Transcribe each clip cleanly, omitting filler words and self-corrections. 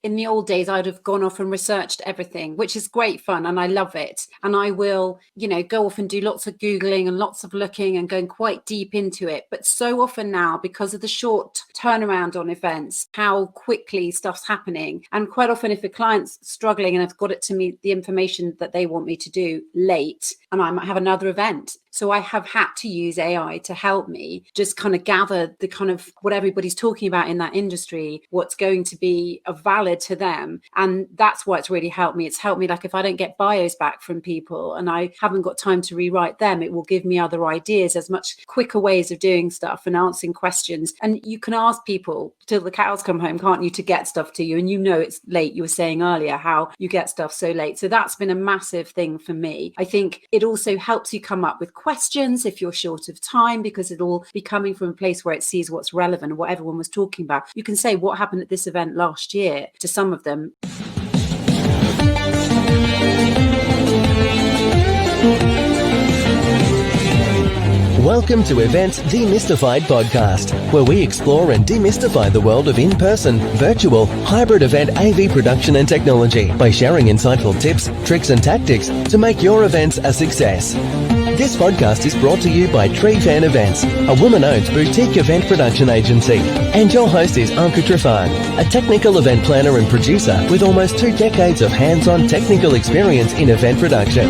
in the old days, I'd have gone off and researched everything, which is great fun and I love it. And I will, go off and do lots of Googling and lots of looking and going quite deep into it. But so often now, because of the short turnaround on events, how quickly stuff's happening. And quite often if a client's struggling and I've got it to me, the information that they want me to do late, and I might have another event. So I have had to use AI to help me just kind of gather the kind of what everybody's talking about in that industry, what's going to be valid to them. And that's why it's really helped me. It's helped me, like if I don't get bios back from people and I haven't got time to rewrite them, it will give me other ideas. There's much quicker ways of doing stuff and answering questions. And you can ask people till the cows come home, can't you, to get stuff to you. And it's late. You were saying earlier how you get stuff so late. So that's been a massive thing for me. I think it also helps you come up with questions if you're short of time, because it'll be coming from a place where it sees what's relevant, what everyone was talking about. You can say what happened at this event last year to some of them. Welcome to Events Demystified podcast, where we explore and demystify the world of in-person, virtual, hybrid event AV production and technology by sharing insightful tips, tricks and tactics to make your events a success. This podcast is brought to you by 𝗓𝗏 Events, a woman-owned boutique event production agency. And your host is 𝗠𝗶𝗴𝗵𝗁, a technical event planner and producer with almost 2 decades of hands-on technical experience in event production.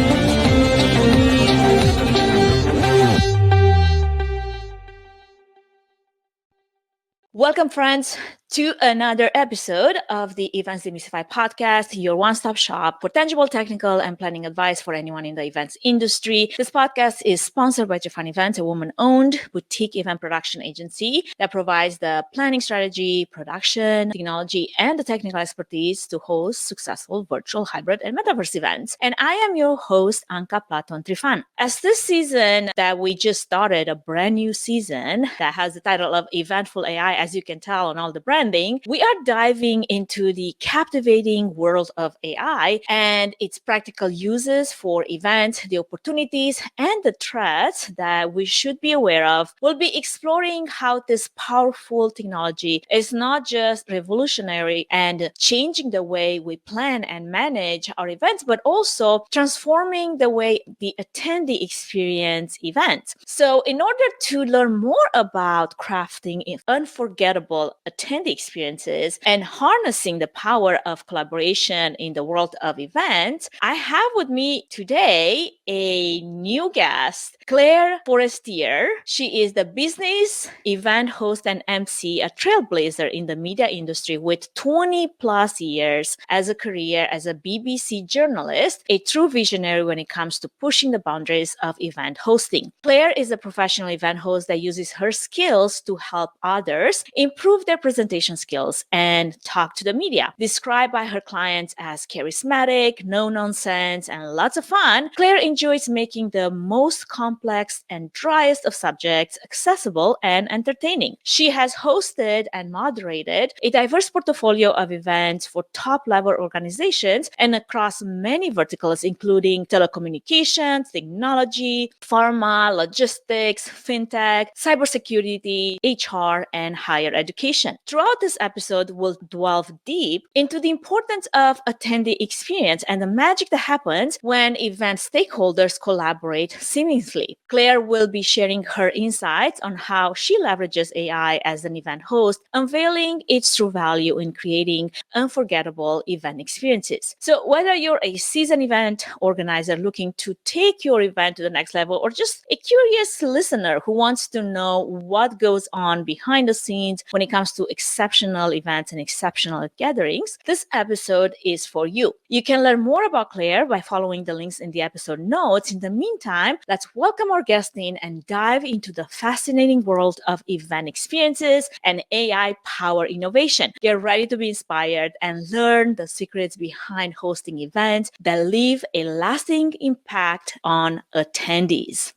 Welcome, friends, to another episode of the Events Demystified podcast, your one-stop shop for tangible technical and planning advice for anyone in the events industry. This podcast is sponsored by 𝗓𝗏 Events, a woman-owned boutique event production agency that provides the planning strategy, production, technology, and the technical expertise to host successful virtual, hybrid, and metaverse events. And I am your host, 𝗠𝗶𝗴𝗵𝗁. As this season that we just started, a brand new season that has the title of Eventful AI, as you can tell on all the branding, we are diving into the captivating world of AI and its practical uses for events, the opportunities, and the threats that we should be aware of. We'll be exploring how this powerful technology is not just revolutionary and changing the way we plan and manage our events, but also transforming the way the attendee experience events. So in order to learn more about crafting unforgettable attendee experiences and harnessing the power of collaboration in the world of events, I have with me today a new guest, Clare Forestier. She is the business, event host, and MC, a trailblazer in the media industry with 20 plus years as a career as a BBC journalist, a true visionary when it comes to pushing the boundaries of event hosting. Clare is a professional event host that uses her skills to help others improve their presentation skills and talk to the media. Described by her clients as charismatic, no nonsense, and lots of fun, Clare enjoys making the most complex and driest of subjects accessible and entertaining. She has hosted and moderated a diverse portfolio of events for top-level organizations and across many verticals, including telecommunications, technology, pharma, logistics, fintech, cybersecurity, HR, and higher education. Throughout this episode, we'll delve deep into the importance of attendee experience and the magic that happens when event stakeholders collaborate seamlessly. Clare will be sharing her insights on how she leverages AI as an event host, unveiling its true value in creating unforgettable event experiences. So whether you're a seasoned event organizer looking to take your event to the next level, or just a curious listener who wants to know what goes on behind the scenes when it comes to exceptional events and exceptional gatherings, this episode is for you. You can learn more about Clare by following the links in the episode notes. In the meantime, let's welcome our guest in and dive into the fascinating world of event experiences and AI-powered innovation. Get ready to be inspired and learn the secrets behind hosting events that leave a lasting impact on attendees.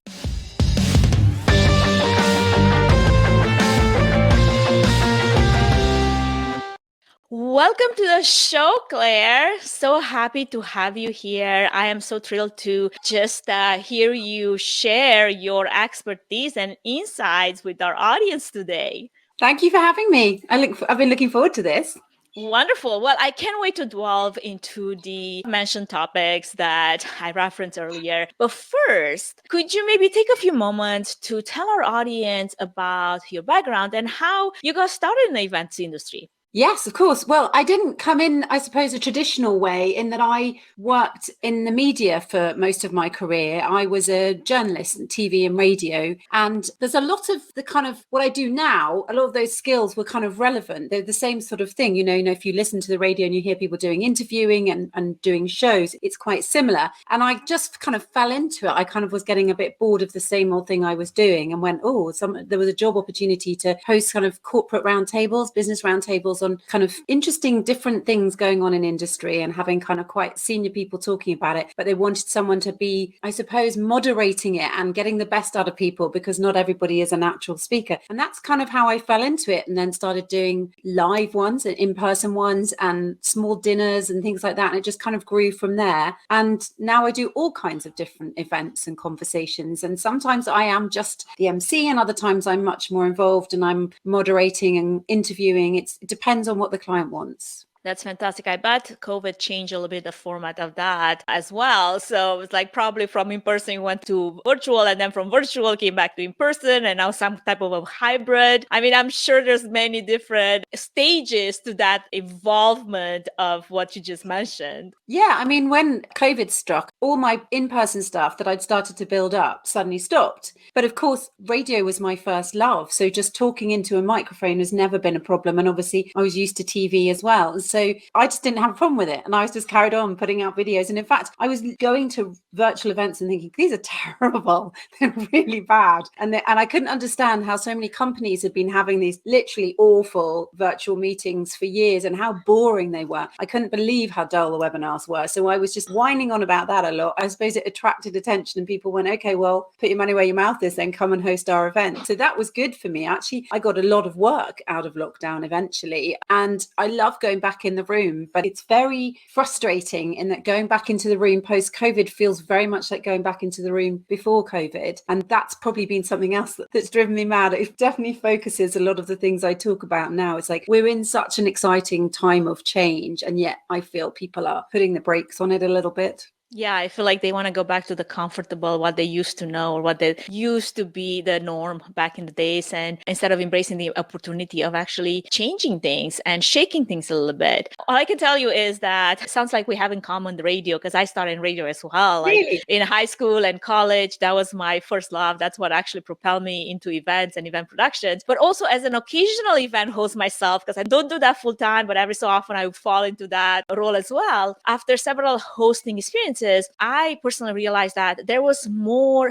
Welcome to the show, Clare. So happy to have you here. I am so thrilled to just hear you share your expertise and insights with our audience today. Thank you for having me. I've been looking forward to this. Wonderful. Well, I can't wait to delve into the mentioned topics that I referenced earlier. But first, could you maybe take a few moments to tell our audience about your background and how you got started in the events industry? Yes, of course. Well, I didn't come in, I suppose, a traditional way in that I worked in the media for most of my career. I was a journalist in TV and radio. And there's a lot of the kind of what I do now, a lot of those skills were kind of relevant. They're the same sort of thing. You know, if you listen to the radio and you hear people doing interviewing and doing shows, it's quite similar. And I just kind of fell into it. I kind of was getting a bit bored of the same old thing I was doing and went, there was a job opportunity to host kind of corporate roundtables, business roundtables on kind of interesting different things going on in industry and having kind of quite senior people talking about it. But they wanted someone to be, I suppose, moderating it and getting the best out of people because not everybody is a natural speaker. And that's kind of how I fell into it and then started doing live ones and in-person ones and small dinners and things like that. And it just kind of grew from there. And now I do all kinds of different events and conversations. And sometimes I am just the MC and other times I'm much more involved and I'm moderating and interviewing. It depends on what the client wants. That's fantastic. I bet COVID changed a little bit the format of that as well. So it's like probably from in-person you went to virtual and then from virtual came back to in-person and now some type of a hybrid. I mean, I'm sure there's many different stages to that involvement of what you just mentioned. Yeah, I mean, when COVID struck, all my in-person stuff that I'd started to build up suddenly stopped. But of course, radio was my first love. So just talking into a microphone has never been a problem. And obviously I was used to TV as well. So I just didn't have a problem with it. And I was just carried on putting out videos. And in fact, I was going to virtual events and thinking, these are terrible. They're really bad. And I couldn't understand how so many companies had been having these literally awful virtual meetings for years and how boring they were. I couldn't believe how dull the webinars were. So I was just whining on about that a lot. I suppose it attracted attention and people went, okay, well, put your money where your mouth is, then come and host our event. So that was good for me. Actually, I got a lot of work out of lockdown eventually. And I love going back in the room, but it's very frustrating in that going back into the room post-COVID feels very much like going back into the room before COVID. And that's probably been something else that's driven me mad. It definitely focuses a lot of the things I talk about now. It's like we're in such an exciting time of change, and yet I feel people are putting the brakes on it a little bit. Yeah, I feel like they want to go back to the comfortable, what they used to know or what they used to be the norm back in the days. And instead of embracing the opportunity of actually changing things and shaking things a little bit. All I can tell you is that it sounds like we have in common the radio because I started in radio as well. Like Really? in high school and college, that was my first love. That's what actually propelled me into events and event productions. But also as an occasional event host myself, because I don't do that full time, but every so often I would fall into that role as well. After several hosting experiences, I personally realized that there was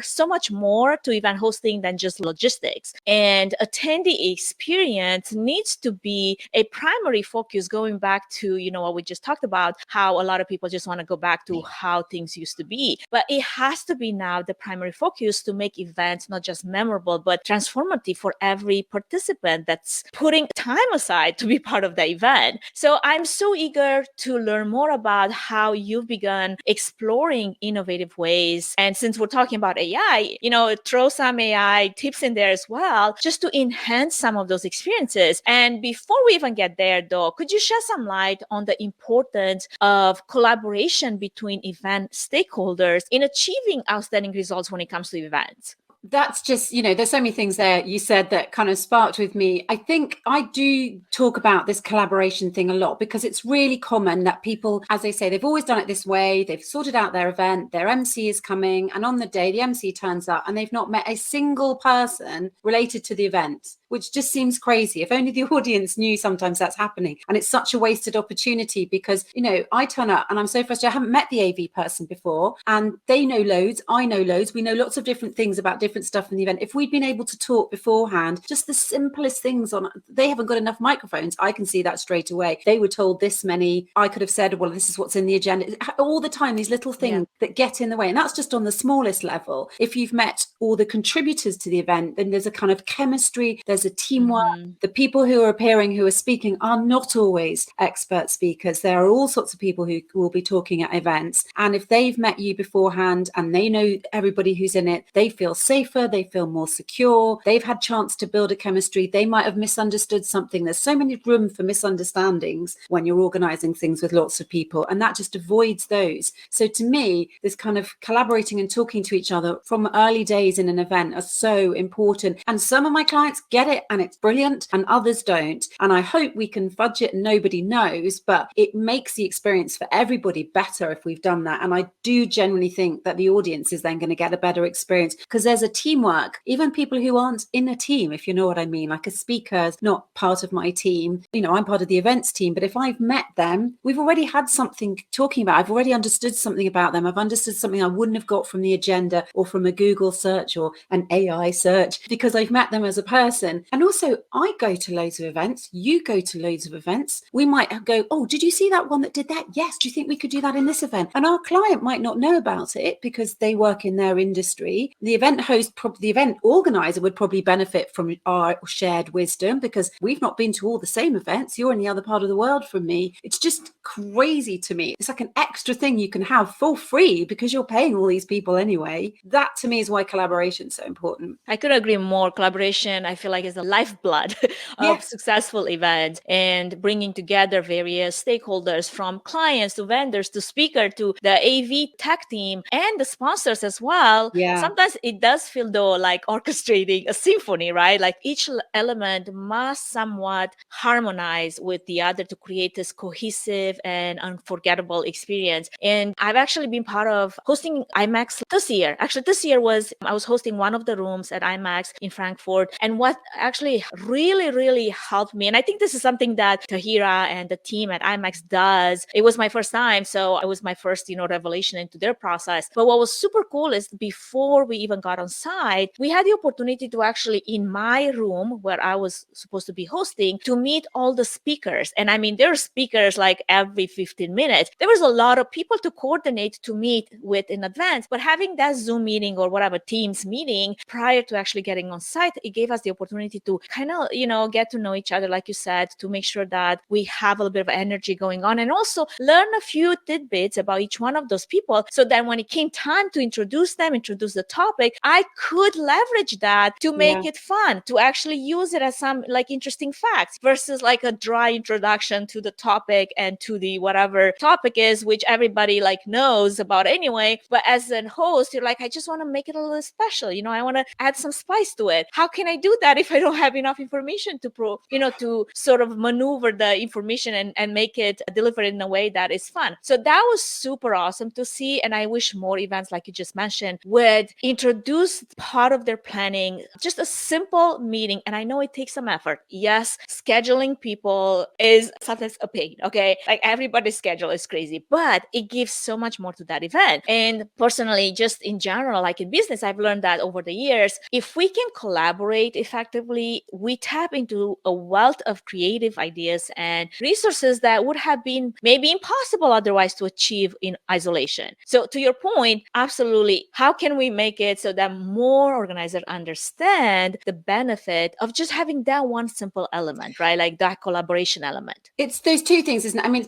so much more to event hosting than just logistics. And attendee experience needs to be a primary focus, going back to, what we just talked about, how a lot of people just want to go back to how things used to be. But it has to be now the primary focus to make events not just memorable, but transformative for every participant that's putting time aside to be part of the event. So I'm so eager to learn more about how you've begun exploring innovative ways. And since we're talking about AI, throw some AI tips in there as well, just to enhance some of those experiences. And before we even get there though, could you shed some light on the importance of collaboration between event stakeholders in achieving outstanding results when it comes to events? That's just, there's so many things there you said that kind of sparked with me. I think I do talk about this collaboration thing a lot because it's really common that people, as they say, they've always done it this way. They've sorted out their event, their MC is coming, and on the day the MC turns up and they've not met a single person related to the event, which just seems crazy. If only the audience knew sometimes that's happening. And it's such a wasted opportunity because, I turn up and I'm so frustrated. I haven't met the AV person before and they know loads. I know loads. We know lots of different things about different stuff in the event. If we'd been able to talk beforehand, just the simplest things they haven't got enough microphones. I can see that straight away. They were told this many. I could have said, well, this is what's in the agenda. All the time, these little things that get in the way. And that's just on the smallest level. If you've met all the contributors to the event, then there's a kind of chemistry, there's a teamwork. The people who are appearing, who are speaking, are not always expert speakers. There are all sorts of people who will be talking at events. And if they've met you beforehand and they know everybody who's in it, they feel safer, they feel more secure, they've had chance to build a chemistry, they might have misunderstood something. There's so many room for misunderstandings when you're organizing things with lots of people, and that just avoids those. So to me, this kind of collaborating and talking to each other from early days in an event are so important. And some of my clients get it and it's brilliant, and others don't. And I hope we can fudge it and nobody knows, but it makes the experience for everybody better if we've done that. And I do generally think that the audience is then going to get a better experience because there's a teamwork. Even people who aren't in a team, if you know what I mean, like a speaker is not part of my team. You know, I'm part of the events team, but if I've met them, we've already had something talking about. I've already understood something about them. I've understood something I wouldn't have got from the agenda or from a Google search or an AI search because I've met them as a person. And also, I go to loads of events. You go to loads of events. We might go, oh, did you see that one that did that? Yes. Do you think we could do that in this event? And our client might not know about it because they work in their industry. The event host, the event organizer would probably benefit from our shared wisdom because we've not been to all the same events. You're in the other part of the world from me. It's just crazy to me. It's like an extra thing you can have for free because you're paying all these people anyway. That to me is why collaboration is so important. I couldn't agree more. Collaboration, I feel like, is the lifeblood of successful events, and bringing together various stakeholders from clients to vendors to speaker to the AV tech team and the sponsors as well. Sometimes it does feel though like orchestrating a symphony, right? Like each element must somewhat harmonize with the other to create this cohesive and unforgettable experience. And I've actually been part of hosting IMAX this year. Actually, this year I was hosting one of the rooms at IMAX in Frankfurt. And what actually really helped me, and I think this is something that 𝗪𝗏 and the team at IMAX does. It was my first time, so it was my first, revelation into their process. But what was super cool is before we even got on site, we had the opportunity to actually, in my room where I was supposed to be hosting, to meet all the speakers. And I mean, there are speakers like every 15 minutes. There was a lot of people to coordinate, to meet with in advance, but having that Zoom meeting or whatever Teams meeting prior to actually getting on site, it gave us the opportunity to kind of, get to know each other, like you said, to make sure that we have a little bit of energy going on and also learn a few tidbits about each one of those people. So that when it came time to introduce the topic, I could leverage that to make it fun, to actually use it as some like interesting facts versus like a dry introduction to the topic and to the whatever topic is, which everybody like knows about anyway. But as a host, you're like, I just want to make it a little special. I want to add some spice to it. How can I do that if I don't have enough information to sort of maneuver the information and make it delivered in a way that is fun? So that was super awesome to see. And I wish more events, like you just mentioned, would introduce part of their planning, just a simple meeting. And I know it takes some effort. Yes, scheduling people is sometimes a pain. Okay. Like everybody's schedule is crazy, but it gives so much more to that event. And personally, just in general, like in business, I've learned that over the years, if we can collaborate effectively, we tap into a wealth of creative ideas and resources that would have been maybe impossible otherwise to achieve in isolation. So to your point, absolutely, how can we make it so that more organizers understand the benefit of just having that one simple element, right? Like that collaboration element. It's those two things, isn't it? I mean,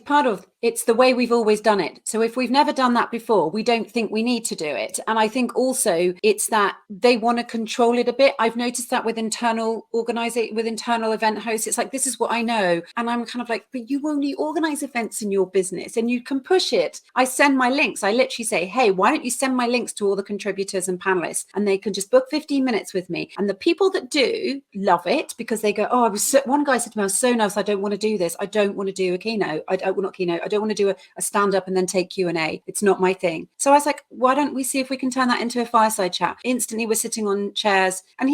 it's the way we've always done it. So if we've never done that before, we don't think we need to do it. And I think also it's that they want to control it a bit. I've noticed that with internal event hosts, it's like, this is what I know. And I'm kind of like, but you only organize events in your business and you can push it. I send my links. I literally say, hey, why don't you send my links to all the contributors and panelists, and they can just book 15 minutes with me. And the people that do love it because they go, oh, one guy said to me, I was so nervous. I don't want to do this. I don't want to do a keynote. I don't want to do a stand up and then take Q&A. It's not my thing. So I was like, why don't we see if we can turn that into a fireside chat? Instantly we're sitting on chairs, and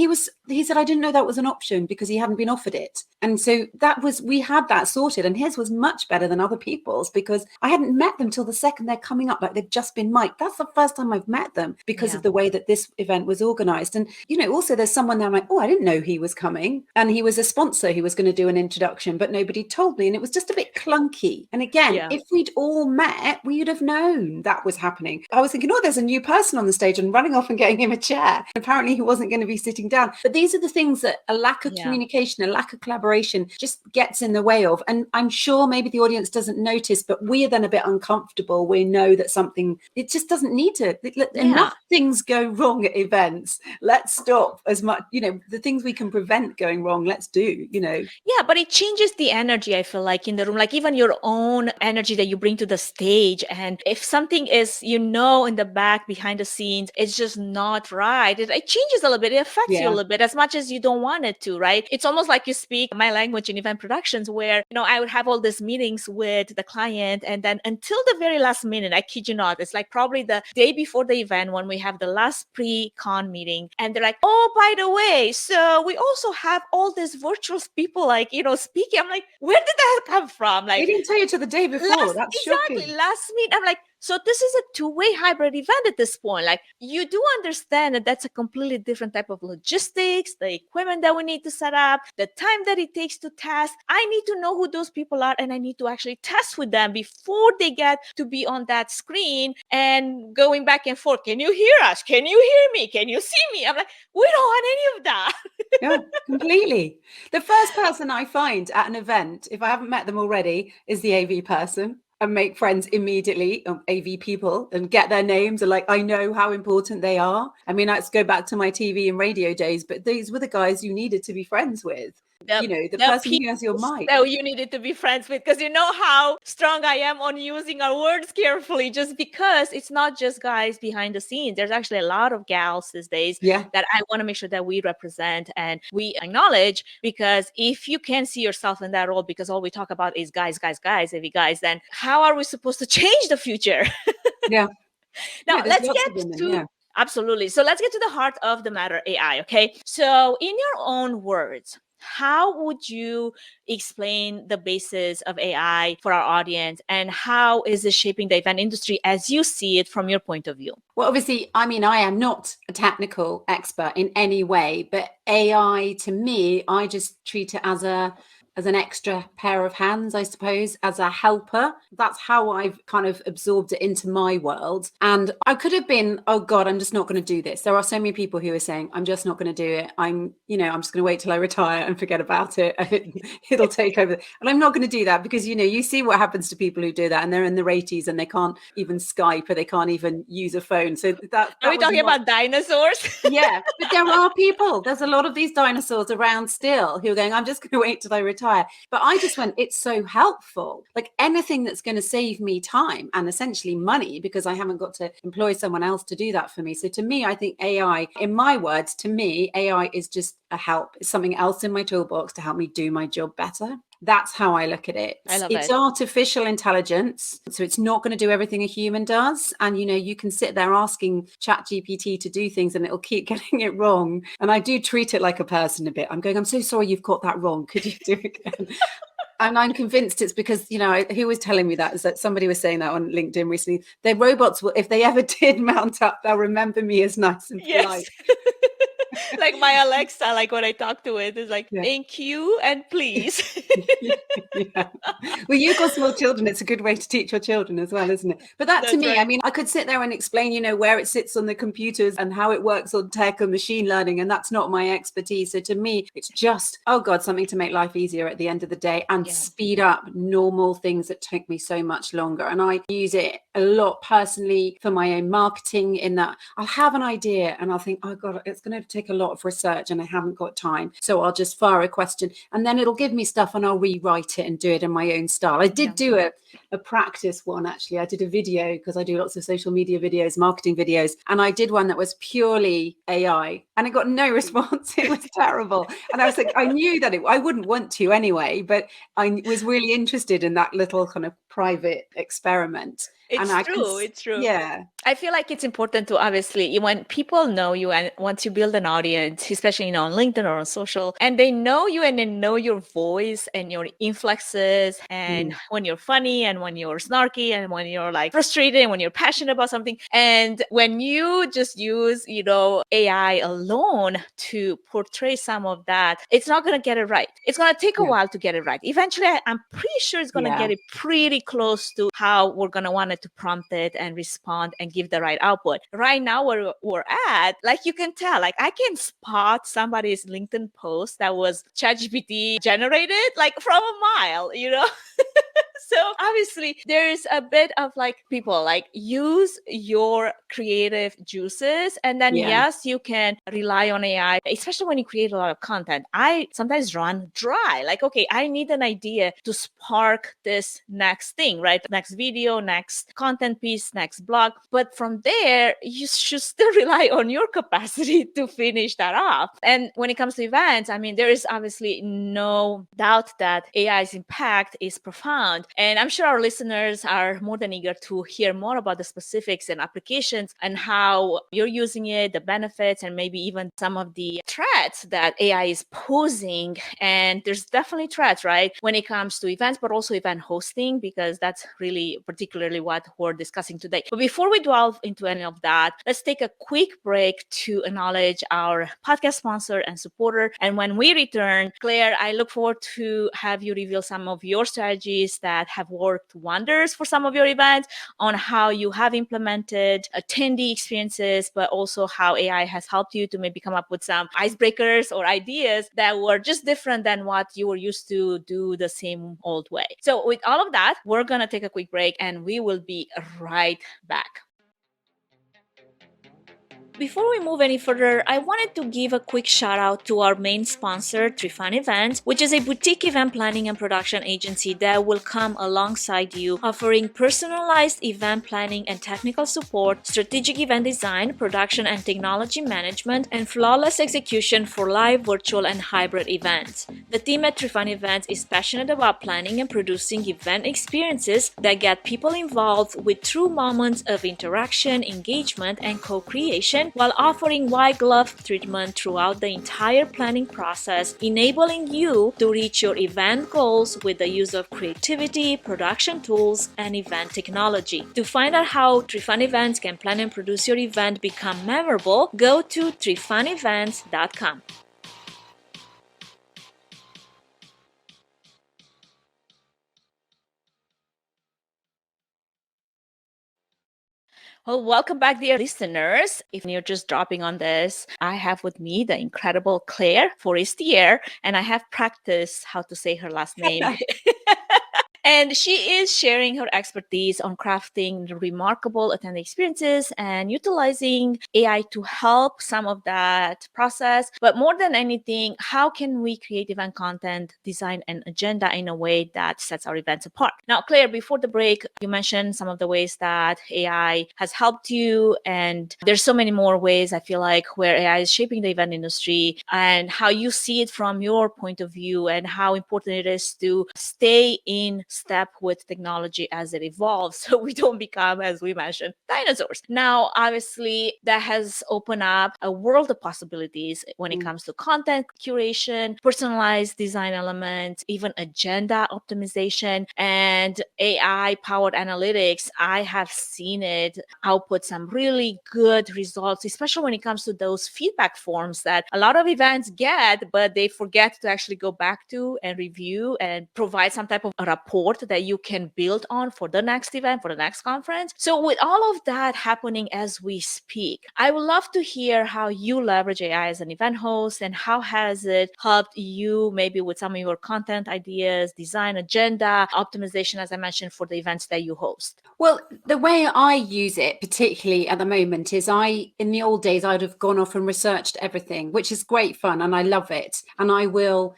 he said, I didn't know that was an option because he hadn't been offered it. And so we had that sorted, and his was much better than other people's because I hadn't met them till the second they're coming up, like they've just been mic'd. That's the first time I've met them because of the way that this event was organized. And, also there's someone there, I'm like, oh, I didn't know he was coming. And he was a sponsor who was going to do an introduction, but nobody told me. And it was just a bit clunky. And again, if we'd all met, we would have known that was happening. I was thinking, oh, there's a new person on the stage, and running off and getting him a chair. Apparently he wasn't going to be sitting down. But these are the things that a lack of communication, a lack of collaboration just gets in the way of. And I'm sure maybe the audience doesn't notice, but we are then a bit uncomfortable. We know that it just doesn't need to. Enough things go wrong at events. Let's stop as much, the things we can prevent going wrong, let's do, Yeah, but it changes the energy, I feel like, in the room, like even your own energy that you bring to the stage. And if something is, in the back behind the scenes, it's just not right. It changes a little bit. It affects you a little bit as much as you don't want it to, right? It's almost like you speak my language in event productions where, I would have all these meetings with the client. And then until the very last minute, I kid you not, it's like probably the day before the event when we have the last pre-con meeting. And they're like, oh, by the way, so we also have all these virtual people, speaking. I'm like, where did that come from? Like, they didn't tell you till the day before. That's exactly shocking. Last minute. I'm like, so this is a two-way hybrid event at this point. Like, you do understand that that's a completely different type of logistics, the equipment that we need to set up, the time that it takes to test. I need to know who those people are, and I need to actually test with them before they get to be on that screen and going back and forth. Can you hear us? Can you hear me? Can you see me? I'm like, we don't want any of that. Yeah, completely. The first person I find at an event, if I haven't met them already, is the AV person. And make friends immediately, AV people, and get their names. And I know how important they are. I mean, let's go back to my TV and radio days, but these were the guys you needed to be friends with. The person who has your mic. That you needed to be friends with, because you know how strong I am on using our words carefully, just because it's not just guys behind the scenes. There's actually a lot of gals these days that I want to make sure that we represent and we acknowledge, because if you can't see yourself in that role, because all we talk about is guys, AV guys, then how are we supposed to change the future? Now let's get to... Absolutely. So let's get to the heart of the matter, AI. Okay. So in your own words, how would you explain the basis of AI for our audience, and how is it shaping the event industry as you see it from your point of view? Well, obviously, I mean, I am not a technical expert in any way, but AI, to me, I just treat it as an extra pair of hands, I suppose, as a helper. That's how I've kind of absorbed it into my world. And I could have been, oh God, I'm just not going to do this. There are so many people who are saying, I'm just not going to do it. I'm just going to wait till I retire and forget about it. It'll take over. And I'm not going to do that because, you see what happens to people who do that, and they're in their 80s and they can't even Skype, or they can't even use a phone. So that are we talking about dinosaurs? Yeah, but there are people. There's a lot of these dinosaurs around still who are going, I'm just going to wait till I retire. But I just went, it's so helpful. Like anything that's going to save me time and essentially money, because I haven't got to employ someone else to do that for me. So to me, I think AI, in my words, to me, AI is just a help. It's something else in my toolbox to help me do my job better. That's how I look at it. It's artificial intelligence. So it's not going to do everything a human does. And, you can sit there asking ChatGPT to do things and it'll keep getting it wrong. And I do treat it like a person a bit. I'm going, I'm so sorry you've got that wrong. Could you do it again? And I'm convinced it's because, who was telling me that is that somebody was saying that on LinkedIn recently. Their robots will, if they ever did mount up, they'll remember me as nice and polite. Like my Alexa, like when I talk to it, is like, thank you and please. Well, you've got small children. It's a good way to teach your children as well, isn't it? But that's to me, right. I mean, I could sit there and explain, where it sits on the computers and how it works on tech and machine learning. And that's not my expertise. So to me, it's just, oh God, something to make life easier at the end of the day and speed up normal things that take me so much longer. And I use it a lot personally for my own marketing, in that I'll have an idea and I'll think, oh God, it's going to take a lot of research and I haven't got time. So I'll just fire a question and then it'll give me stuff and I'll rewrite it and do it in my own style. I did do a practice one, actually. I did a video because I do lots of social media videos, marketing videos. And I did one that was purely AI and it got no response. It was terrible. And I was like, I knew that I wouldn't want to anyway, but I was really interested in that little kind of private experiment. It's I true. It's true. yeah. I feel like it's important to obviously, when people know you and once you build an audience, especially, on LinkedIn or on social, and they know you and they know your voice and your inflexes and when you're funny and when you're snarky and when you're like frustrated and when you're passionate about something. And when you just use, AI alone to portray some of that, it's not going to get it right. It's going to take a while to get it right. Eventually, I'm pretty sure it's going to get it pretty close to how we're going to want it to prompt it and respond and give the right output. Right now, where we're at, like you can tell, like I can spot somebody's LinkedIn post that was ChatGPT generated, like from a mile, So obviously there's a bit of like people like use your creative juices. And then yes, you can rely on AI, especially when you create a lot of content. I sometimes run dry. Like, okay, I need an idea to spark this next thing, right? Next video, next content piece, next blog. But from there, you should still rely on your capacity to finish that off. And when it comes to events, I mean, there is obviously no doubt that AI's impact is profound. And I'm sure our listeners are more than eager to hear more about the specifics and applications and how you're using it, the benefits, and maybe even some of the threats that AI is posing. And there's definitely threats, right, when it comes to events, but also event hosting, because that's really particularly what we're discussing today. But before we delve into any of that, let's take a quick break to acknowledge our podcast sponsor and supporter. And when we return, Claire, I look forward to have you reveal some of your strategies that have worked wonders for some of your events, on how you have implemented attendee experiences, but also how AI has helped you to maybe come up with some icebreakers or ideas that were just different than what you were used to do the same old way. So with all of that, we're going to take a quick break and we will be right back. Before we move any further, I wanted to give a quick shout out to our main sponsor, 𝗪𝗏 Events, which is a boutique event planning and production agency that will come alongside you, offering personalized event planning and technical support, strategic event design, production and technology management, and flawless execution for live, virtual, and hybrid events. The team at 𝗪𝗏 Events is passionate about planning and producing event experiences that get people involved with true moments of interaction, engagement, and co-creation, while offering white glove treatment throughout the entire planning process, enabling you to reach your event goals with the use of creativity, production tools, and event technology. To find out how 𝗪𝗏 Events can plan and produce your event become memorable, go to 𝗪𝗏Events.com. Well, welcome back, dear listeners. If you're just dropping on this, I have with me the incredible Clare Forestier, and I have practiced how to say her last name. And she is sharing her expertise on crafting remarkable attendee experiences and utilizing AI to help some of that process. But more than anything, how can we create event content, design an agenda in a way that sets our events apart? Now, Claire, before the break, you mentioned some of the ways that AI has helped you. And there's so many more ways, I feel like, where AI is shaping the event industry, and how you see it from your point of view and how important it is to stay in step with technology as it evolves, so we don't become, as we mentioned, dinosaurs. Now, obviously, that has opened up a world of possibilities when it comes to content curation, personalized design elements, even agenda optimization, and AI-powered analytics. I have seen it output some really good results, especially when it comes to those feedback forms that a lot of events get, but they forget to actually go back to and review and provide some type of a rapport that you can build on for the next event, for the next conference. So with all of that happening as we speak, I would love to hear how you leverage AI as an event host, and how has it helped you maybe with some of your content ideas, design, agenda, optimization, as I mentioned, for the events that you host? Well, the way I use it, particularly at the moment, is in the old days, I'd have gone off and researched everything, which is great fun and I love it. And I will,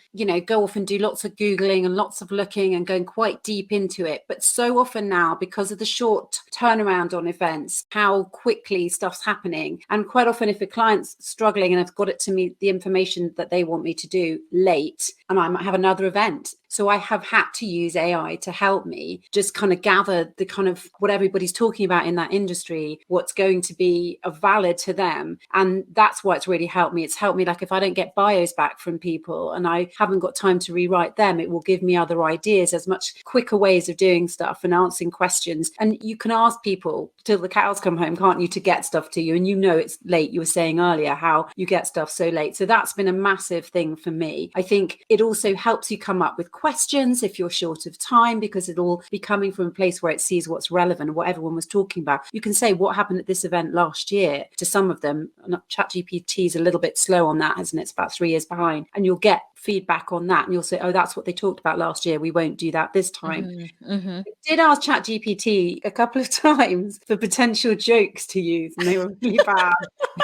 go off and do lots of Googling and lots of looking and going quite deep into it. But so often now, because of the short turnaround on events, how quickly stuff's happening. And quite often, if a client's struggling and I've got it to me, the information that they want me to do late, and I might have another event. So I have had to use AI to help me just kind of gather the kind of what everybody's talking about in that industry, what's going to be valid to them. And that's why it's really helped me. It's helped me, like if I don't get bios back from people and I haven't got time to rewrite them, it will give me other ideas. There's much quicker ways of doing stuff and answering questions. And you can ask people till the cows come home, can't you, to get stuff to you. And you know it's late. You were saying earlier how you get stuff so late. So that's been a massive thing for me. I think it also helps you come up with questions if you're short of time, because it'll be coming from a place where it sees what's relevant, what everyone was talking about. You can say what happened at this event last year to some of them. ChatGPT is a little bit slow on that, hasn't it? It's about 3 years behind. And you'll get feedback on that and you'll say, oh, that's what they talked about last year, we won't do that this time. I did ask ChatGPT a couple of times for potential jokes to use and they were really bad.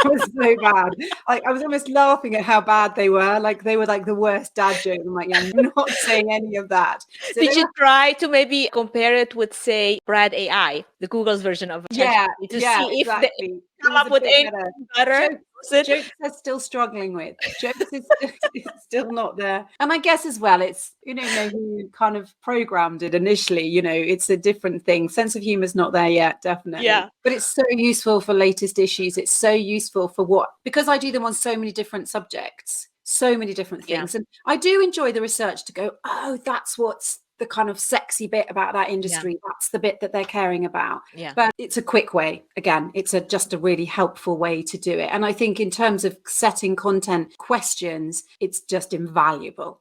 It was so bad. Like I was almost laughing at how bad they were. Like they were like the worst dad joke. I'm like, yeah, I'm not saying any of that. So did you try to maybe compare it with, say, Brad AI, the Google's version of ChatGPT, to see exactly. if they come up with anything better? Jokes are still struggling with. Jokes is still not there. And I guess as well, it's, you know who kind of programmed it initially, it's a different thing. Sense of humor is not there yet, definitely. Yeah. But it's so useful for latest issues. It's so useful for because I do them on so many different subjects, so many different things. And I do enjoy the research to go, oh, that's what's the kind of sexy bit about that industry. That's the bit that they're caring about. But it's a quick way. Again, it's just a really helpful way to do it. And I think in terms of setting content questions, it's just invaluable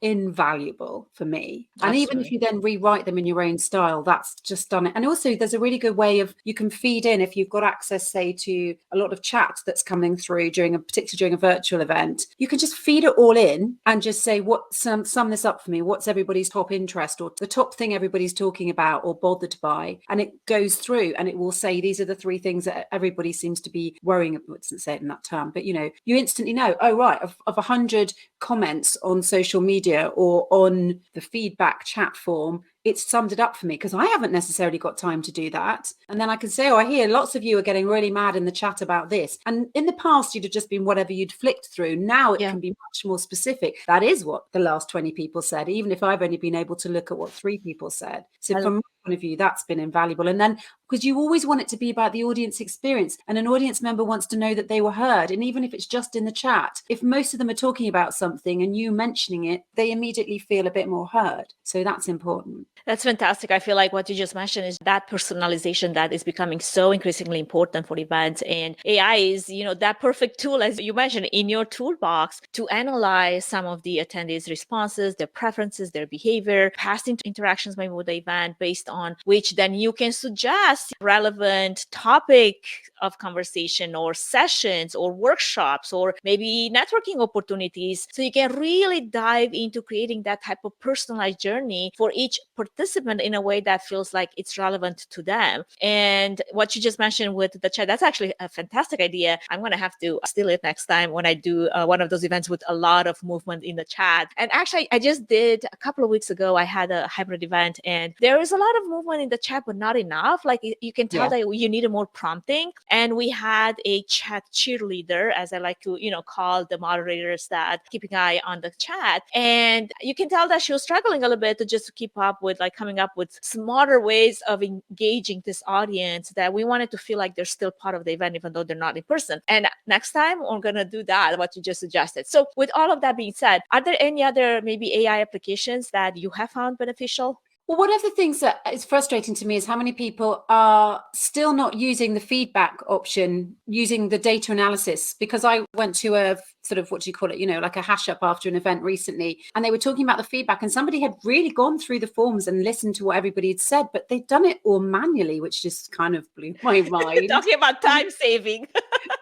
for me. Absolutely. And even if you then rewrite them in your own style, that's just done it. And also there's a really good way of, you can feed in, if you've got access, say, to a lot of chat that's coming through particularly during a virtual event, you can just feed it all in and just say, sum this up for me. What's everybody's top interest or the top thing everybody's talking about or bothered by? And it goes through and it will say, these are the 3 things that everybody seems to be worrying about. It doesn't say it in that term, but you instantly know, oh, right, of 100 comments on social media or on the feedback chat form, it's summed it up for me, because I haven't necessarily got time to do that. And then I can say, oh, I hear lots of you are getting really mad in the chat about this. And in the past, you'd have just been whatever you'd flicked through. Now it can be much more specific. That is what the last 20 people said, even if I've only been able to look at what 3 people said. So from my point of view, that's been invaluable. And then, because you always want it to be about the audience experience, and an audience member wants to know that they were heard. And even if it's just in the chat, if most of them are talking about something and you mentioning it, they immediately feel a bit more heard. So that's important. That's fantastic. I feel like what you just mentioned is that personalization that is becoming so increasingly important for events. And AI is, that perfect tool, as you mentioned, in your toolbox to analyze some of the attendees' responses, their preferences, their behavior, past interactions maybe with the event, based on which then you can suggest relevant topic of conversation or sessions or workshops or maybe networking opportunities. So you can really dive into creating that type of personalized journey for each participant in a way that feels like it's relevant to them. And what you just mentioned with the chat, that's actually a fantastic idea. I'm going to have to steal it next time when I do one of those events with a lot of movement in the chat. And actually, I just did a couple of weeks ago, I had a hybrid event and there is a lot of movement in the chat, but not enough. Like you can tell that you needed more prompting. And we had a chat cheerleader, as I like to, call the moderators that keeping an eye on the chat. And you can tell that she was struggling a little bit to just keep up with coming up with smarter ways of engaging this audience that we wanted to feel like they're still part of the event, even though they're not in person. And next time we're going to do that, what you just suggested. So with all of that being said, are there any other maybe AI applications that you have found beneficial? Well, one of the things that is frustrating to me is how many people are still not using the feedback option, using the data analysis, because I went to a sort of, what do you call it, like a hash up after an event recently, and they were talking about the feedback and somebody had really gone through the forms and listened to what everybody had said, but they'd done it all manually, which just kind of blew my mind. Talking about time saving.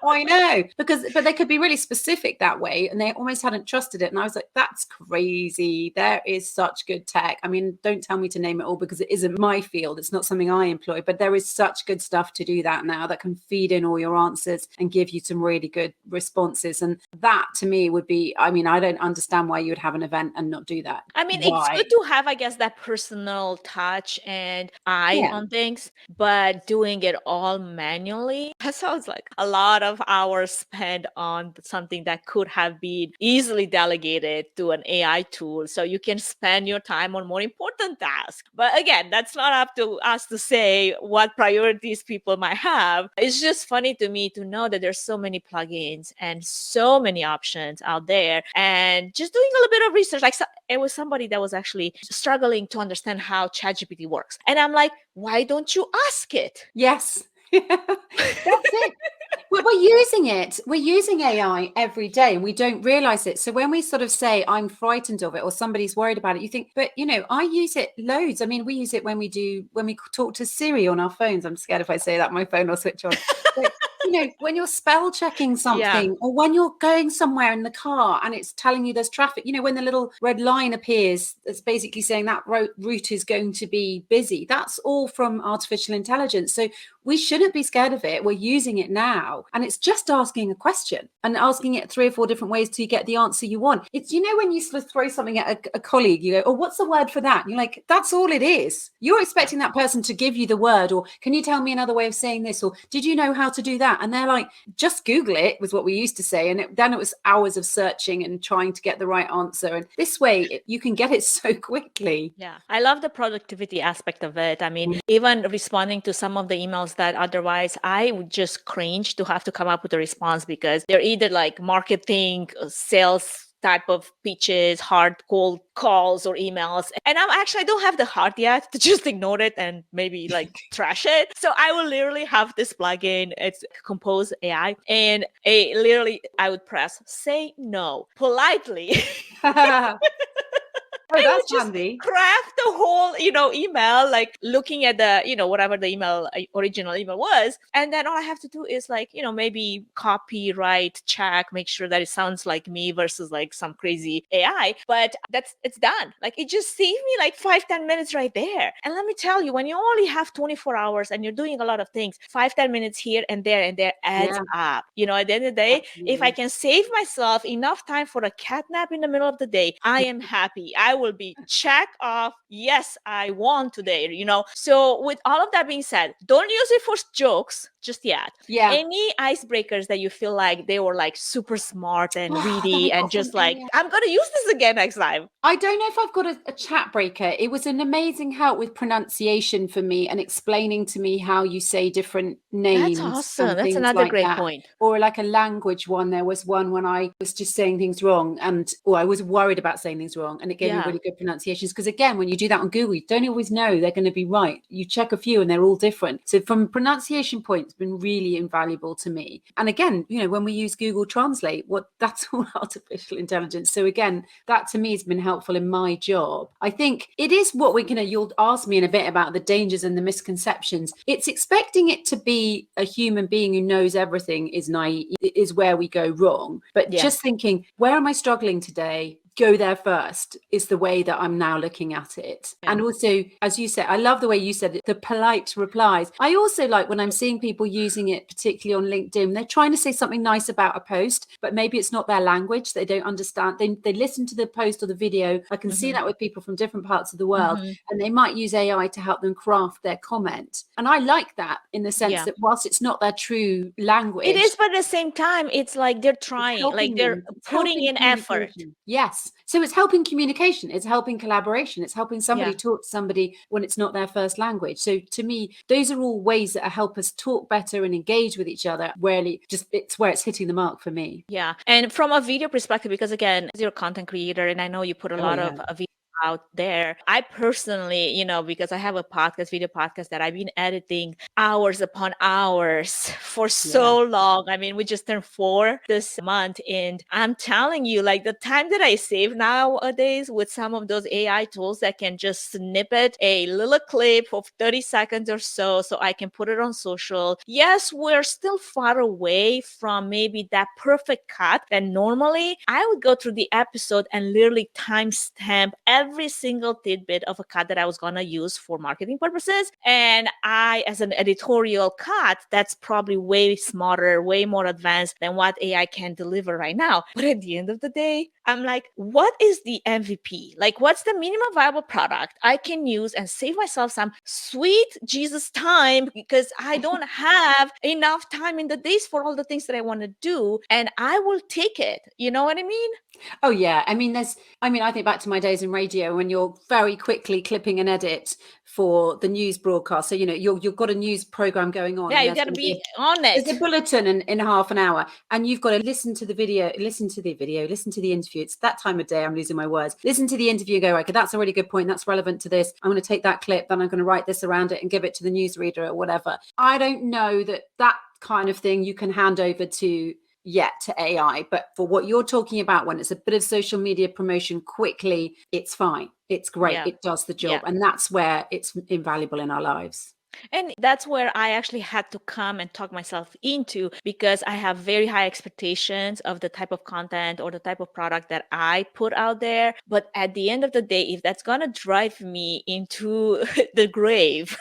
I know, but they could be really specific that way and they almost hadn't trusted it. And I was like, that's crazy. There is such good tech. I mean, don't tell me to name it all because it isn't my field. It's not something I employ, but there is such good stuff to do that now that can feed in all your answers and give you some really good responses. And that to me would be, I mean, I don't understand why you would have an event and not do that. I mean, it's good to have, I guess, that personal touch and eye on things, but doing it all manually, that sounds like a lot of of hours spent on something that could have been easily delegated to an AI tool. So you can spend your time on more important tasks. But again, that's not up to us to say what priorities people might have. It's just funny to me to know that there's so many plugins and so many options out there, and just doing a little bit of research. Like, it was somebody that was actually struggling to understand how ChatGPT works. And I'm like, why don't you ask it? Yes. That's it. We're using it. We're using AI every day and we don't realize it. So when we sort of say, I'm frightened of it, or somebody's worried about it, you think, but I use it loads. I mean, we use it when we talk to Siri on our phones. I'm scared if I say that, my phone will switch on. But, when you're spell checking something, or when you're going somewhere in the car and it's telling you there's traffic, when the little red line appears, it's basically saying that route is going to be busy. That's all from artificial intelligence. So we shouldn't be scared of it. We're using it now. And it's just asking a question and asking it 3 or 4 different ways to get the answer you want. It's, when you sort of throw something at a colleague, you go, oh, what's the word for that? And you're like, that's all it is. You're expecting that person to give you the word, or can you tell me another way of saying this? Or did you know how to do that? And they're like, just Google it, was what we used to say. And then it was hours of searching and trying to get the right answer. And this way you can get it so quickly. Yeah. I love the productivity aspect of it. I mean, even responding to some of the emails that otherwise I would just cringe to have to come up with a response, because they're either like marketing, sales type of pitches, hard cold calls or emails. And I don't have the heart yet to just ignore it and maybe like trash it. So I will literally have this plugin. It's Compose AI. And I would press say no politely. Oh, I would that's just handy. craft the whole, email, like looking at the, whatever the original email was. And then all I have to do is like, maybe copyright check, make sure that it sounds like me versus like some crazy AI. But it's done. Like, it just saved me like 5-10 minutes right there. And let me tell you, when you only have 24 hours and you're doing a lot of things, 5-10 minutes here and there adds up. At the end of the day, if I can save myself enough time for a cat nap in the middle of the day, I am happy. I will be check off, yes, I won today, So with all of that being said, don't use it for jokes just yet. Yeah. Any icebreakers that you feel like they were like super smart and witty and just like, I'm going to use this again next time. I don't know if I've got a chat breaker. It was an amazing help with pronunciation for me and explaining to me how you say different names. That's awesome. That's another great point. Or like a language one. There was one when I was just saying things wrong and I was worried about saying things wrong, and it gave me really good pronunciations. Because again, when you do that on Google, you don't always know they're going to be right. You check a few and they're all different. So from pronunciation point, it's been really invaluable to me. And again, when we use Google Translate, that's all artificial intelligence. So again, that to me has been helpful in my job. I think it is you'll ask me in a bit about the dangers and the misconceptions. It's expecting it to be a human being who knows everything is where we go wrong. But just thinking, where am I struggling today? Go there first is the way that I'm now looking at it. And also, as you said, I love the way you said it, the polite replies. I also like when I'm seeing people using it, particularly on LinkedIn, they're trying to say something nice about a post, but maybe it's not their language. They don't understand. They listen to the post or the video. I can see that with people from different parts of the world, and they might use AI to help them craft their comment. And I like that in the sense that whilst it's not their true language, it is, but at the same time, it's like they're trying, like they're putting in effort. Yes. So it's helping communication, it's helping collaboration, it's helping somebody talk to somebody when it's not their first language. So to me, those are all ways that help us talk better and engage with each other. Really, it's where it's hitting the mark for me. Yeah. And from a video perspective, because again, as you're a content creator, and I know you put a lot of video out there. I personally, because I have a video podcast that I've been editing hours upon hours for so long. I mean, we just turned 4 this month, and I'm telling you, like, the time that I save nowadays with some of those AI tools that can just snippet a little clip of 30 seconds or so I can put it on social. Yes, we're still far away from maybe that perfect cut that normally I would go through the episode and literally timestamp every every single tidbit of a cut that I was going to use for marketing purposes. And I, as an editorial cut, that's probably way smarter, way more advanced than what AI can deliver right now. But at the end of the day, I'm like, what is the MVP? Like, what's the minimum viable product I can use and save myself some sweet Jesus time, because I don't have enough time in the days for all the things that I want to do, and I will take it. You know what I mean? Oh yeah. I mean, I think back to my days in radio when you're very quickly clipping an edit for the news broadcast. So, you've got a news program going on. Yeah, you got to be on it. There's a bulletin in half an hour, and you've got to listen to the video, listen to the interview. It's that time of day. I'm losing my words. Listen to the interview and go, okay, that's a really good point. That's relevant to this. I'm going to take that clip, then I'm going to write this around it and give it to the newsreader or whatever. I don't know that kind of thing you can hand over to AI, but for what you're talking about, when it's a bit of social media promotion quickly, it's fine. It's great. Yeah. It does the job. And that's where it's invaluable in our lives. And that's where I actually had to come and talk myself into, because I have very high expectations of the type of content or the type of product that I put out there. But at the end of the day, if that's going to drive me into the grave,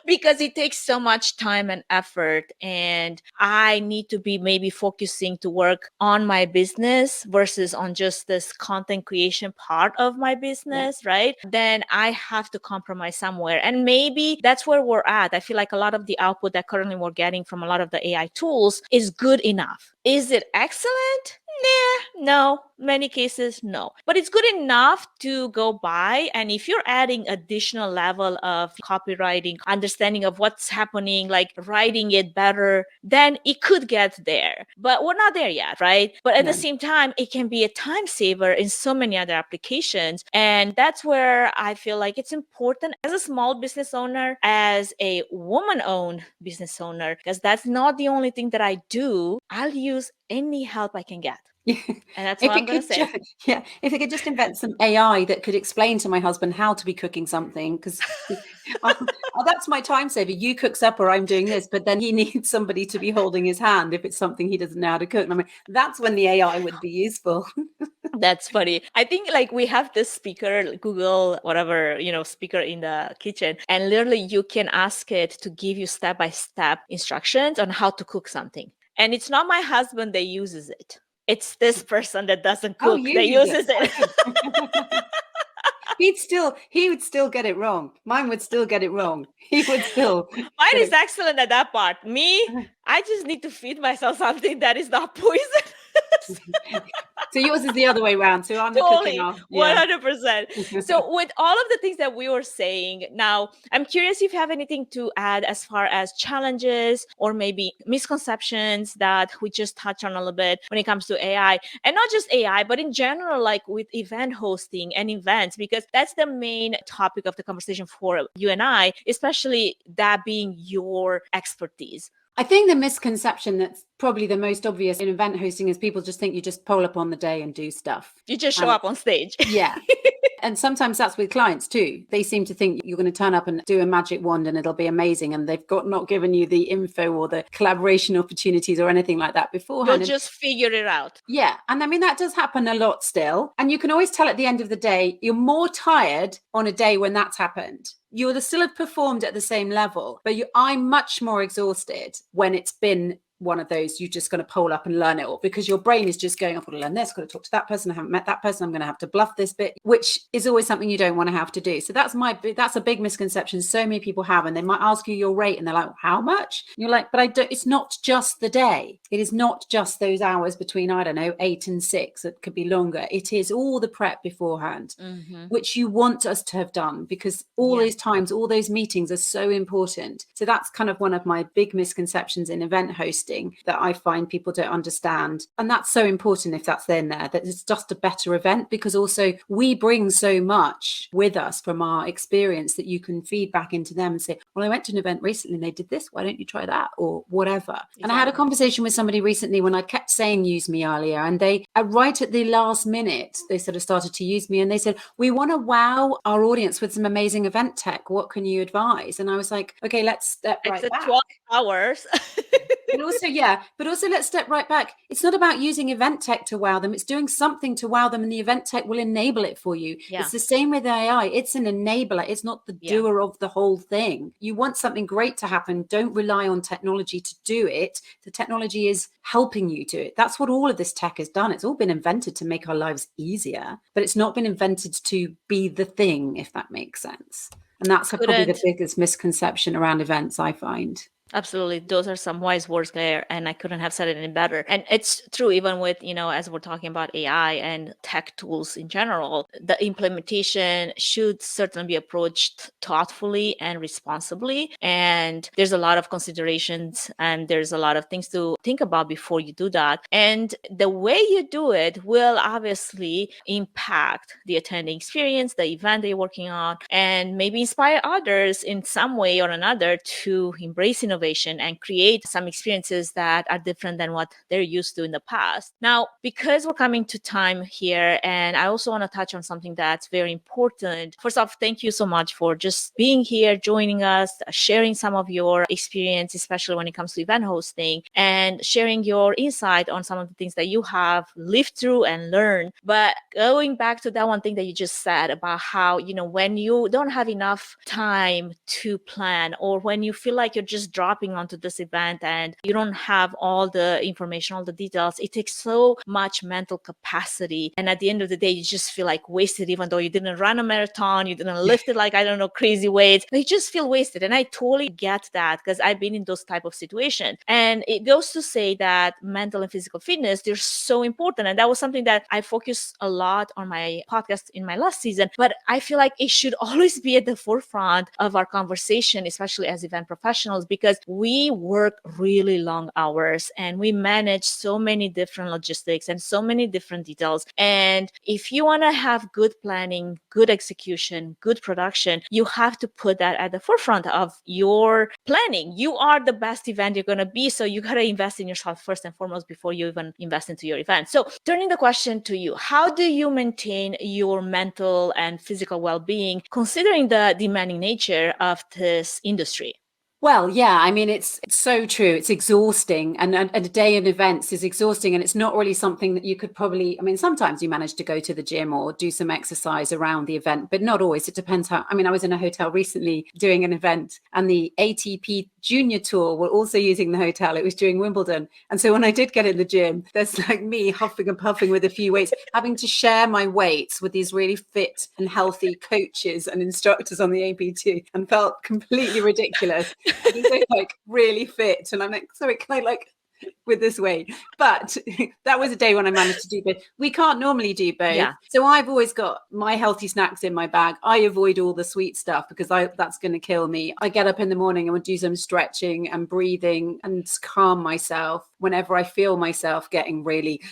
because it takes so much time and effort, and I need to be maybe focusing to work on my business versus on just this content creation part of my business, right? Then I have to compromise somewhere. And maybe that's where we're at. I feel like a lot of the output that currently we're getting from a lot of the AI tools is good enough. Is it excellent? No. Many cases, no. But it's good enough to go by. And if you're adding additional level of copywriting, understanding of what's happening, like writing it better, then it could get there. But we're not there yet, right? But at the same time, it can be a time saver in so many other applications. And that's where I feel like it's important as a small business owner, as a woman-owned business owner, because that's not the only thing that I do. I'll use any help I can get. And that's what I'm going to say. If I could just invent some AI that could explain to my husband how to be cooking something, because that's my time saver. You cook supper, I'm doing this, but then he needs somebody to be holding his hand if it's something he doesn't know how to cook. And I mean, that's when the AI would be useful. That's funny. I think like we have this speaker, Google, whatever, speaker in the kitchen, and literally you can ask it to give you step-by-step instructions on how to cook something. And it's not my husband that uses it. It's this person that doesn't cook that uses it. He would still get it wrong. Mine would still get it wrong. He would still. Mine is excellent at that part. Me, I just need to feed myself something that is not poison. So yours is the other way around. So I'm the totally, cooking off. 100%. So with all of the things that we were saying, now I'm curious if you have anything to add as far as challenges or maybe misconceptions that we just touched on a little bit when it comes to AI, and not just AI, but in general, like with event hosting and events, because that's the main topic of the conversation for you and I, especially that being your expertise. I think the misconception that's probably the most obvious in event hosting is people just think you just pole up on the day and do stuff. You just show up on stage. Yeah. And sometimes that's with clients too. They seem to think you're going to turn up and do a magic wand and it'll be amazing. And they've not given you the info or the collaboration opportunities or anything like that beforehand. You'll just figure it out. Yeah. And I mean, that does happen a lot still. And you can always tell at the end of the day, you're more tired on a day when that's happened. You will still have performed at the same level, but I'm much more exhausted when it's been one of those, you're just going to pole up and learn it all, because your brain is just going, I've got to learn this, got to talk to that person, I haven't met that person, I'm going to have to bluff this bit, which is always something you don't want to have to do. So that's a big misconception so many people have, and they might ask you your rate and they're like, how much? And you're like, but it's not just the day. It is not just those hours between, 8 and 6. It could be longer. It is all the prep beforehand, which you want us to have done, because all those times, all those meetings are so important. So that's kind of one of my big misconceptions in event hosting that I find people don't understand. And that's so important if that's in there, that it's just a better event, because also we bring so much with us from our experience that you can feed back into them and say, well, I went to an event recently and they did this, why don't you try that, or whatever. Exactly. And I had a conversation with somebody recently when I kept saying use me earlier, and they right at the last minute they sort of started to use me, and they said, we want to wow our audience with some amazing event tech, what can you advise? And I was like, okay, let's step right back. 12 hours. But also let's step right back. It's not about using event tech to wow them. It's doing something to wow them, and the event tech will enable it for you. Yeah. It's the same with AI. It's an enabler. It's not the doer of the whole thing. You want something great to happen. Don't rely on technology to do it. The technology is helping you do it. That's what all of this tech has done. It's all been invented to make our lives easier, but it's not been invented to be the thing, if that makes sense. And that's probably the biggest misconception around events, I find. Absolutely. Those are some wise words there, and I couldn't have said it any better. And it's true, even with, as we're talking about AI and tech tools in general, the implementation should certainly be approached thoughtfully and responsibly. And there's a lot of considerations and there's a lot of things to think about before you do that. And the way you do it will obviously impact the attending experience, the event that you're working on, and maybe inspire others in some way or another to embrace innovation and create some experiences that are different than what they're used to in the past. Now, because we're coming to time here, and I also want to touch on something that's very important. First off, thank you so much for just being here, joining us, sharing some of your experience, especially when it comes to event hosting, and sharing your insight on some of the things that you have lived through and learned. But going back to that one thing that you just said about how, when you don't have enough time to plan, or when you feel like you're just dropping onto this event and you don't have all the information, all the details, it takes so much mental capacity. And at the end of the day, you just feel like wasted, even though you didn't run a marathon, you didn't lift it like, I don't know, crazy weights, but you just feel wasted. And I totally get that because I've been in those type of situations. And it goes to say that mental and physical fitness, they're so important. And that was something that I focused a lot on my podcast in my last season, but I feel like it should always be at the forefront of our conversation, especially as event professionals, because we work really long hours and we manage so many different logistics and so many different details. And if you want to have good planning, good execution, good production, you have to put that at the forefront of your planning. You are the best event you're going to be. So you got to invest in yourself first and foremost before you even invest into your event. So turning the question to you, how do you maintain your mental and physical well-being considering the demanding nature of this industry? Well, yeah, I mean, it's so true. It's exhausting. And a day in events is exhausting. And it's not really something that you could probably, sometimes you manage to go to the gym or do some exercise around the event, but not always. It depends how, I was in a hotel recently doing an event, and the ATP Junior Tour were also using the hotel. It was during Wimbledon. And so when I did get in the gym, there's like me huffing and puffing with a few weights, having to share my weights with these really fit and healthy coaches and instructors on the APT, and felt completely ridiculous. They're like really fit, and I'm like, sorry, can I with this weight? But that was a day when I managed to do both. We can't normally do both. Yeah. So I've always got my healthy snacks in my bag. I avoid all the sweet stuff because that's going to kill me. I get up in the morning and would do some stretching and breathing and calm myself. Whenever I feel myself getting really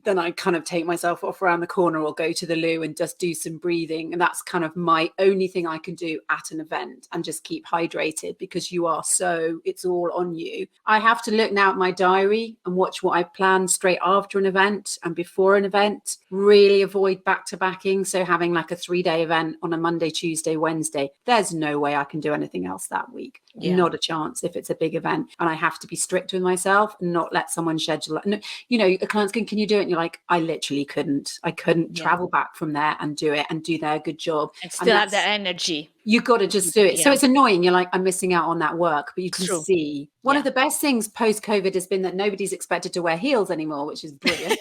then I kind of take myself off around the corner or go to the loo and just do some breathing. And that's kind of my only thing I can do at an event, and just keep hydrated, because it's all on you. I have to look now at my diary and watch what I plan straight after an event and before an event. Really avoid back-to-backing. So having like a 3-day event on a Monday, Tuesday, Wednesday, there's no way I can do anything else that week. Yeah. Not a chance if it's a big event. And I have to be strict with myself and not let someone schedule it. A client's going, can you do it? And you're like, I literally couldn't. I couldn't travel back from there and do it and do their good job. And still have that energy. You got to just do it. Yeah. So it's annoying. You're like, I'm missing out on that work. But you can see one of the best things post-COVID has been that nobody's expected to wear heels anymore, which is brilliant.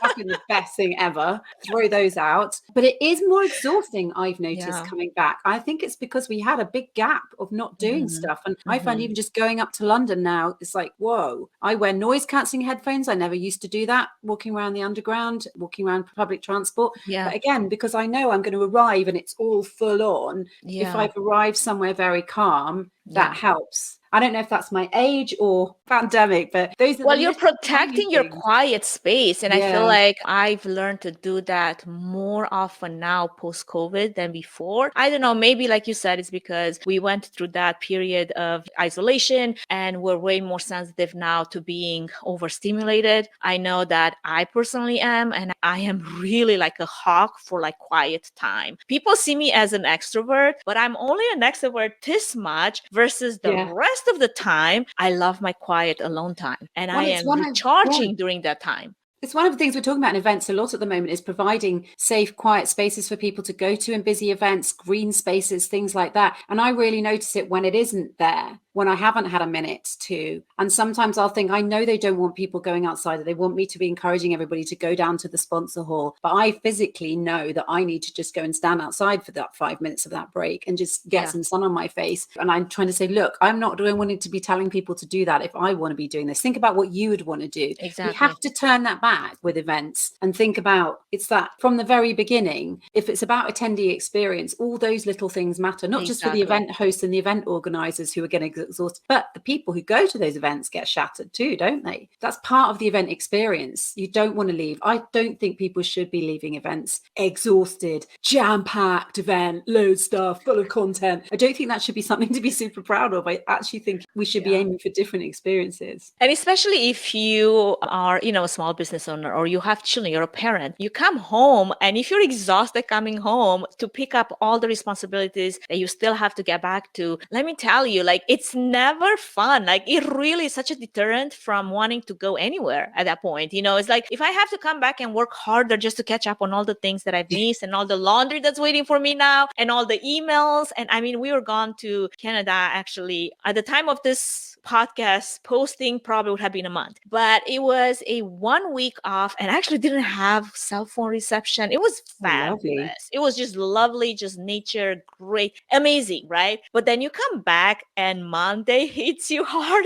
That's been the best thing ever. Throw those out. But it is more exhausting, I've noticed, coming back. I think it's because we had a big gap of not doing stuff. And I find even just going up to London now, it's like, whoa. I wear noise cancelling headphones. I never used to do that, walking around the underground, walking around public transport. Yeah. But again, because I know I'm going to arrive and it's all full on. Yeah. If I've arrived somewhere very calm, that helps. I don't know if that's my age or pandemic, but those are you're protecting your quiet space. And I feel like I've learned to do that more often now post-COVID than before. I don't know, maybe like you said, it's because we went through that period of isolation and we're way more sensitive now to being overstimulated. I know that I personally am, and I am really like a hawk for like quiet time. People see me as an extrovert, but I'm only an extrovert this much versus the rest of the time. I love my quiet quiet alone time, and Well, I it's am one of recharging during that time. It's one of the things we're talking about in events a lot at the moment is providing safe, quiet spaces for people to go to in busy events, green spaces, things like that. And I really notice it when it isn't there, when I haven't had a minute to. And sometimes I'll think, I know they don't want people going outside, or they want me to be encouraging everybody to go down to the sponsor hall. But I physically know that I need to just go and stand outside for that 5 minutes of that break and just get some sun on my face. And I'm trying to say, look, I'm not wanting to be telling people to do that if I want to be doing this. Think about what you would want to do. Exactly. We have to turn that back with events and think about it's that from the very beginning. If it's about attendee experience, all those little things matter, not just for the event hosts and the event organizers who are getting exhausted, but the people who go to those events get shattered too, don't they? That's part of the event experience. You don't want to leave. I don't think people should be leaving events exhausted, jam-packed event, loads of stuff, full of content. I don't think that should be something to be super proud of. I actually think we should be aiming for different experiences. And especially if you are, a small business owner, or you have children, you're a parent, you come home, and if you're exhausted coming home to pick up all the responsibilities that you still have to get back to, let me tell you, like, it's never fun. Like, it really is such a deterrent from wanting to go anywhere at that point. It's like, if I have to come back and work harder just to catch up on all the things that I've missed and all the laundry that's waiting for me now and all the emails. And I mean, we were gone to Canada actually at the time of this podcast posting, probably would have been a month, but it was a 1 week off and actually didn't have cell phone reception. It was fabulous. Lovely. It was just lovely, just nature, great, amazing, right? But then you come back and Monday hits you hard.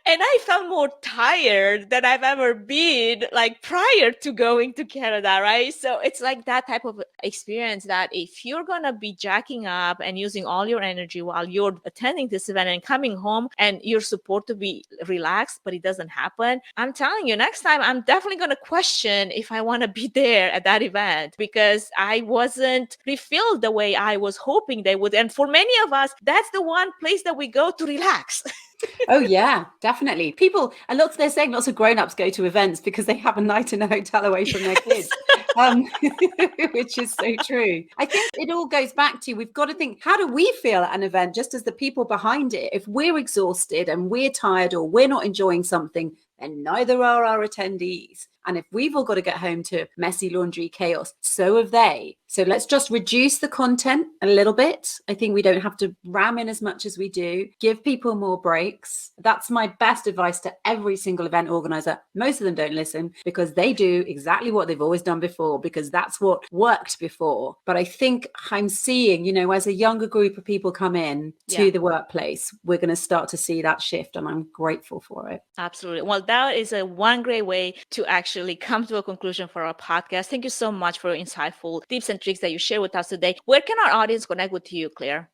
And I felt more tired than I've ever been, like, prior to going to Canada, right? So it's like that type of experience that if you're going to be jacking up and using all your energy while you're attending this event and coming home and you're supposed to be relaxed, but it doesn't happen, I'm telling you, next time I'm definitely going to question if I want to be there at that event, because I wasn't refilled the way I was hoping they would. And for many of us, that's the one place that we go to relax. Oh yeah, definitely. They're saying lots of grown-ups go to events because they have a night in a hotel away from their kids, which is so true. I think it all goes back to, we've got to think, how do we feel at an event, just as the people behind it? If we're exhausted and we're tired or we're not enjoying something, then neither are our attendees. And if we've all got to get home to messy laundry chaos, so have they. So let's just reduce the content a little bit. I think we don't have to ram in as much as we do. Give people more breaks. That's my best advice to every single event organizer. Most of them don't listen because they do exactly what they've always done before, because that's what worked before. But I think I'm seeing, as a younger group of people come in to the workplace, we're going to start to see that shift, and I'm grateful for it. Absolutely. Well, that is one great way to actually come to a conclusion for our podcast. Thank you so much for your insightful tips and tricks that you share with us today. Where can our audience connect with you, Claire?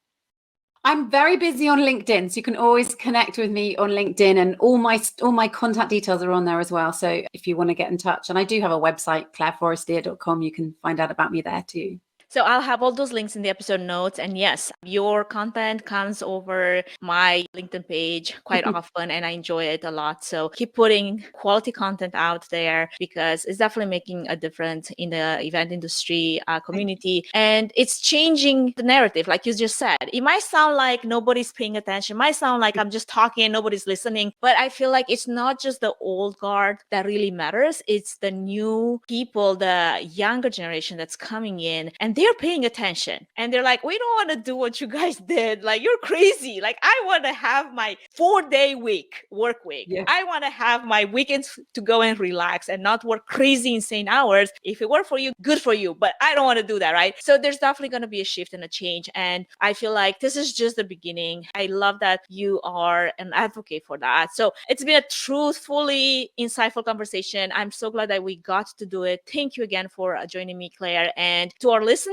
I'm very busy on LinkedIn, so you can always connect with me on LinkedIn, and all my contact details are on there as well. So if you want to get in touch, and I do have a website, clareforestier.com, you can find out about me there too. So I'll have all those links in the episode notes. And yes, your content comes over my LinkedIn page quite often, and I enjoy it a lot. So keep putting quality content out there, because it's definitely making a difference in the event industry community. And it's changing the narrative. Like you just said, it might sound like nobody's paying attention. It might sound like I'm just talking and nobody's listening. But I feel like it's not just the old guard that really matters. It's the new people, the younger generation that's coming in, and they're paying attention, and they're like, we don't want to do what you guys did. Like, you're crazy. Like, I want to have my 4-day work week. Yeah. I want to have my weekends to go and relax and not work crazy, insane hours. If it worked for you, good for you. But I don't want to do that, right? So there's definitely going to be a shift and a change. And I feel like this is just the beginning. I love that you are an advocate for that. So it's been a truthfully insightful conversation. I'm so glad that we got to do it. Thank you again for joining me, Claire. And to our listeners,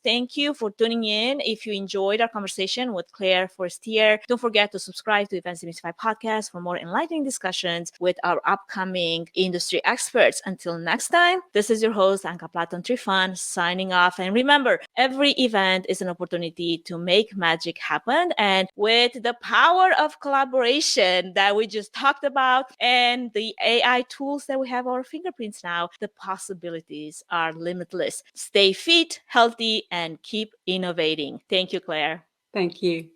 thank you for tuning in. If you enjoyed our conversation with Clare Forestier, don't forget to subscribe to Events Demystified podcast for more enlightening discussions with our upcoming industry experts. Until next time, this is your host, 𝗠𝗶𝗴𝗵𝗁, signing off. And remember, every event is an opportunity to make magic happen. And with the power of collaboration that we just talked about and the AI tools that we have our fingerprints now, the possibilities are limitless. Stay fit, healthy, and keep innovating. Thank you, Claire. Thank you.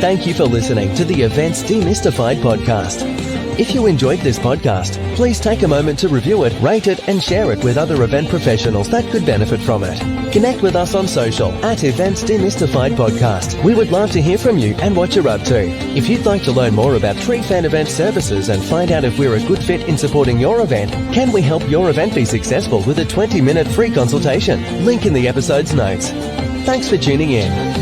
Thank you for listening to the Events Demystified podcast. If you enjoyed this podcast, please take a moment to review it, rate it, and share it with other event professionals that could benefit from it. Connect with us on social at Events Demystified Podcast. We would love to hear from you and what you're up to. If you'd like to learn more about Tree Fan Event services and find out if we're a good fit in supporting your event, can we help your event be successful with a 20-minute free consultation? Link in the episode's notes. Thanks for tuning in.